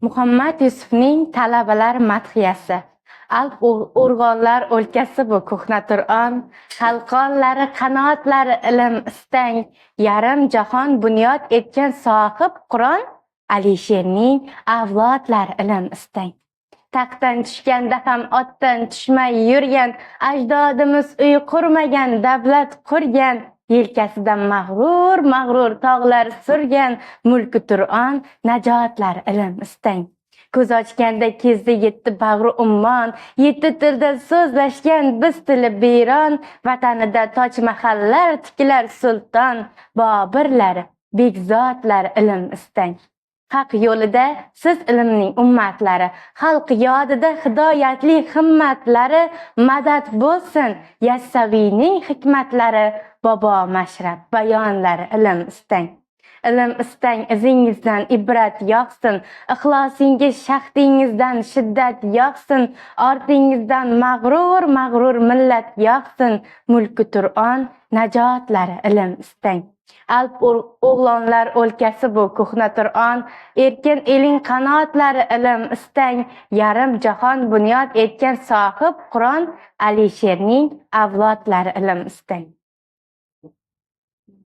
Muhammad Yusufning talabalar madhiyasi. Alp o'rg'onlar o'lkasi bu ko'hna Qur'on, xalqonlari qanotlari ilm istang, yarim jahon bunyod etgan sohib Qur'on, Alisherning avlodlari ilm istang. Taqdan tushganda ham otdan tushmay yurgan, ajdodimiz uy qurmagan, davlat qurgan, yelkasidan mag'rur tog'lar surgan, mulki Qur'on, najotlar ilm istang. Ko'z ochganda kezdi yetti bag'ri ummon, yetti tilda so'zlashgan biz tili biyron, vatanida toj mahallar tikilar sulton, Bobirlar, Bekzodlar ilm istang. Haq yo'lida siz ilmning ummatlari, xalq yodida hidoyatli himmatlari, madad bo'lsin Yassaviyning hikmatlari, Bobo Mashrab bayonlari ilm istang. Ilm istang, izingizdan ibrat yog'sin, ixlosingiz shaxdingizdan shiddat yog'sin, ortingizdan mag'rur millat yog'sin, mulki Qur'on, najotlari ilm istang. Alp o'g'lonlar o'lkasi bu ko'hna Qur'on, erkin eling qanotlari ilm istang, yarim jahon bunyod etgan sohib Qur'on, Alisherning avlodlari ilm istang.